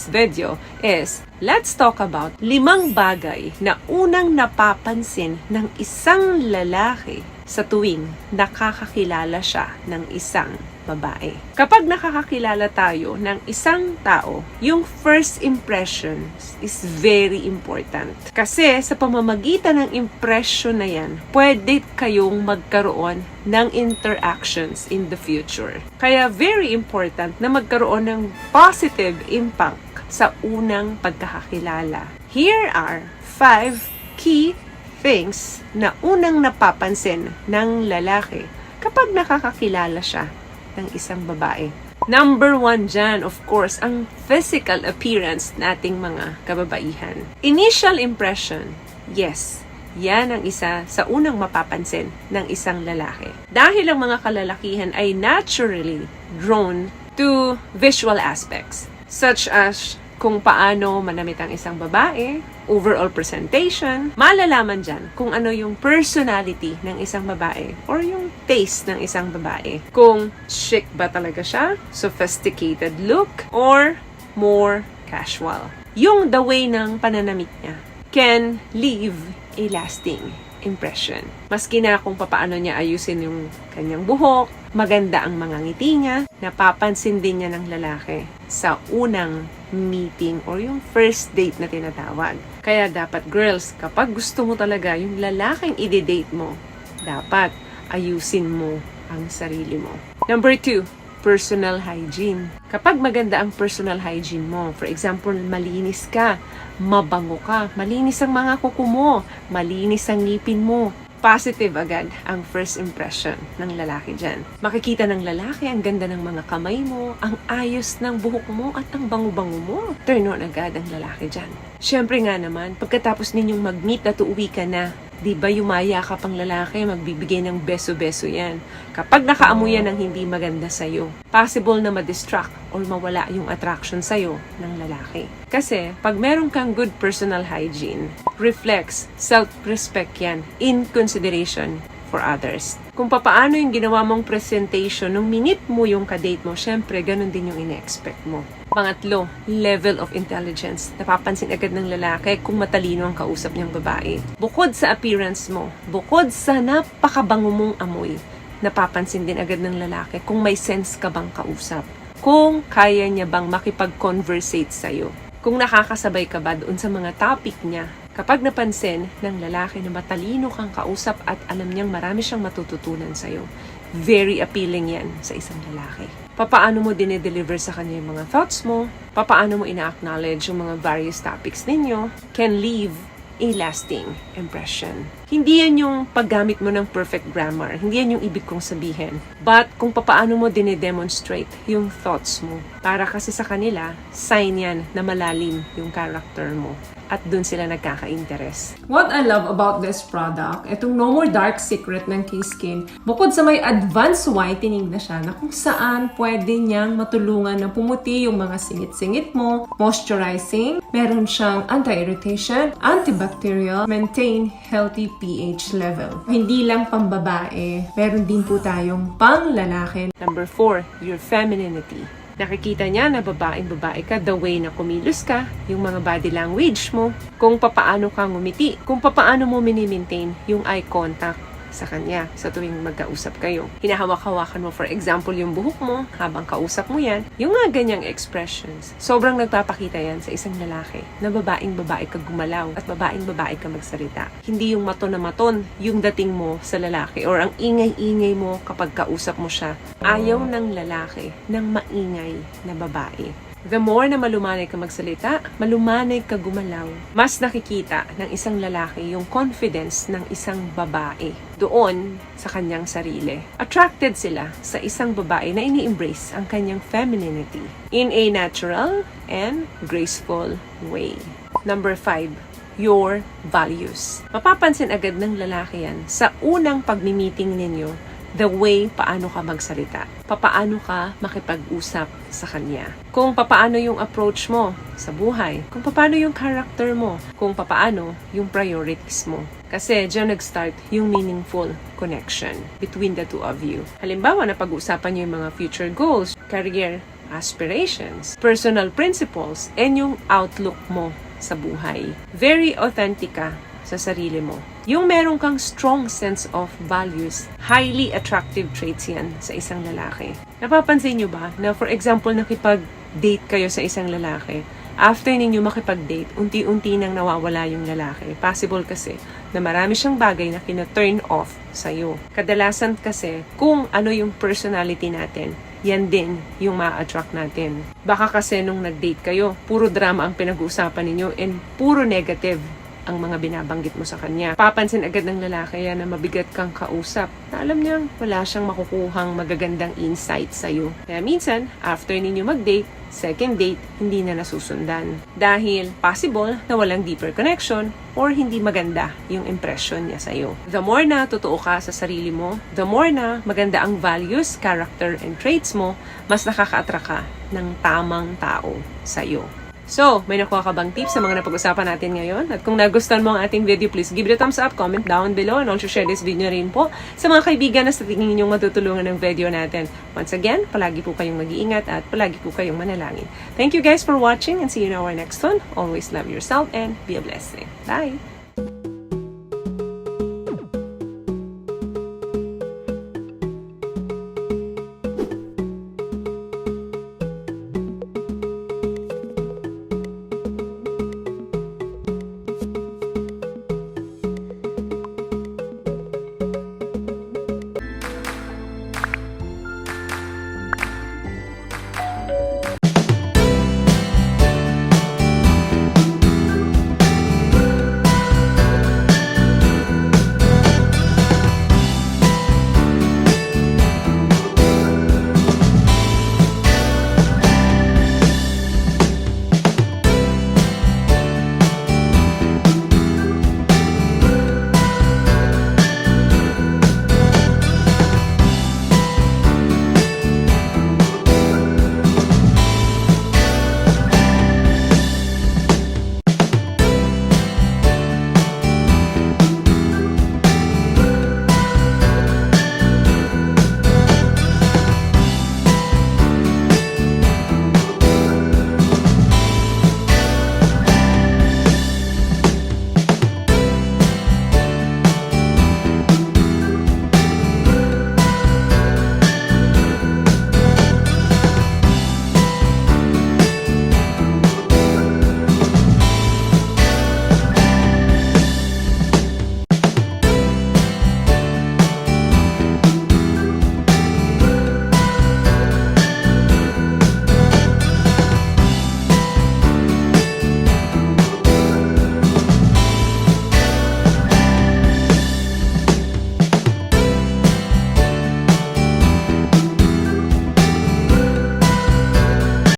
this video is, let's talk about 5 bagay na unang napapansin ng isang lalaki sa tuwing nakakakilala siya ng isang babae. Kapag nakakakilala tayo ng isang tao, yung first impressions is very important. Kasi sa pamamagitan ng impression na yan, pwede kayong magkaroon ng interactions in the future. Kaya very important na magkaroon ng positive impact sa unang pagkakakilala. Here are 5 key things na unang napapansin ng lalaki kapag nakakakilala siya ng isang babae. Number 1 dyan, of course, ang physical appearance nating mga kababaihan. Initial impression, yes, yan ang isa sa unang mapapansin ng isang lalaki. Dahil ang mga kalalakihan ay naturally drawn to visual aspects, such as kung paano manamit ang isang babae, overall presentation, malalaman dyan kung ano yung personality ng isang babae or yung taste ng isang babae. Kung chic ba talaga siya, sophisticated look, or more casual. Yung the way ng pananamit niya can leave a lasting impression. Maski na kung papaano niya ayusin yung kanyang buhok, maganda ang mga ngiti niya, napapansin din niya ng lalaki sa unang meeting or yung first date na tinatawag. Kaya dapat girls, kapag gusto mo talaga yung lalaking i-date mo, dapat ayusin mo ang sarili mo. Number 2, personal hygiene. Kapag maganda ang personal hygiene mo, for example, malinis ka, mabango ka, malinis ang mga kuko mo, malinis ang ngipin mo, positive agad ang first impression ng lalaki dyan. Makikita ng lalaki ang ganda ng mga kamay mo, ang ayos ng buhok mo, at ang bango-bango mo. Turn on agad ang lalaki dyan. Siyempre nga naman, pagkatapos ninyong mag-meet at uuwi ka na, di ba yumaya ka pang lalaki, magbibigay ng beso-beso yan. Kapag nakaamoy yan ng hindi maganda sa'yo, possible na ma-distract or mawala yung attraction sa'yo ng lalaki. Kasi, pag meron kang good personal hygiene, reflects self-respect yan in consideration for others. Kung papaano yung ginawa mong presentation nung minute mo yung kadate mo, syempre, ganun din yung ine-expect mo. Pangatlo, level of intelligence. Napapansin agad ng lalaki kung matalino ang kausap niyang babae. Bukod sa appearance mo, bukod sa napakabango mong amoy, napapansin din agad ng lalaki kung may sense ka bang kausap. Kung kaya niya bang makipag-conversate sa'yo. Kung nakakasabay ka ba doon sa mga topic niya. Kapag napansin ng lalaki na matalino kang kausap at alam niyang marami siyang matututunan sa'yo, very appealing yan sa isang lalaki. Papaano mo dinedeliver sa kanya yung mga thoughts mo, papaano mo ina-acknowledge yung mga various topics ninyo, can leave a lasting impression. Hindi yan yung paggamit mo ng perfect grammar, hindi yan yung ibig kong sabihin. But kung papaano mo dinedemonstrate yung thoughts mo, para kasi sa kanila, sign yan na malalim yung character mo. At dun sila nagkaka-interest. What I love about this product, itong No More Dark Secret ng K-Skin, bukod sa may advanced whitening na siya na kung saan pwede niyang matulungan na pumuti yung mga singit-singit mo, moisturizing, meron siyang anti-irritation, antibacterial, maintain healthy pH level. Hindi lang pambabae, meron din po tayong pang-lalaki. Number 4, your femininity. Nakikita niya na babaeng-babae ka, the way na kumilos ka, yung mga body language mo, kung papaano ka ngumiti, kung papaano mo mini-maintain yung eye contact sa kanya sa tuwing magkausap kayo. Hinahawak-hawakan mo, for example, yung buhok mo habang kausap mo yan. Yung nga ganyang expressions, sobrang nagpapakita yan sa isang lalaki na babaeng-babae ka gumalaw at babaeng-babae ka magsalita. Hindi yung maton na maton yung dating mo sa lalaki or ang ingay-ingay mo kapag kausap mo siya. Ayaw ng lalaki ng maingay na babae. The more na malumanay ka magsalita, malumanay ka gumalaw, mas nakikita ng isang lalaki yung confidence ng isang babae doon sa kanyang sarili. Attracted sila sa isang babae na ini-embrace ang kanyang femininity in a natural and graceful way. Number 5, your values. Mapapansin agad ng lalaki yan sa unang pagmi-meeting ninyo, the way paano ka magsalita. Papaano ka makipag-usap sa kanya. Kung papaano yung approach mo sa buhay. Kung papaano yung character mo. Kung papaano yung priorities mo. Kasi dyan nag-start yung meaningful connection between the two of you. Halimbawa, napag-uusapan nyo yung mga future goals, career, aspirations, personal principles, and yung outlook mo sa buhay. Very authentic ka sa sarili mo. Yung meron kang strong sense of values, highly attractive traits yan sa isang lalaki. Napapansin nyo ba na for example nakipag-date kayo sa isang lalaki, after ninyo makipag-date, unti-unti nang nawawala yung lalaki. Possible kasi na marami siyang bagay na kina-turn off sa'yo. Kadalasan kasi, kung ano yung personality natin, yan din yung ma-attract natin. Baka kasi nung nag-date kayo, puro drama ang pinag-uusapan ninyo and puro negative ang mga binabanggit mo sa kanya. Papansin agad ng lalaki yan na mabigat kang kausap. Na alam niyang wala siyang makukuhang magagandang insight sa'yo. Kaya minsan, after ninyo mag-date, second date, hindi na nasusundan. Dahil possible na walang deeper connection or hindi maganda yung impression niya sa'yo. The more na totoo ka sa sarili mo, the more na maganda ang values, character, and traits mo, mas nakaka-attract ka ng tamang tao sa'yo. So, may nakuha ka bang tips sa mga napag-usapan natin ngayon? At kung nagustuhan mo ang ating video, please give it a thumbs up, comment down below, and also share this video rin po sa mga kaibigan na sa tingin ninyong matutulungan ng video natin. Once again, palagi po kayong mag-iingat at palagi po kayong manalangin. Thank you guys for watching and see you in our next one. Always love yourself and be a blessing. Bye!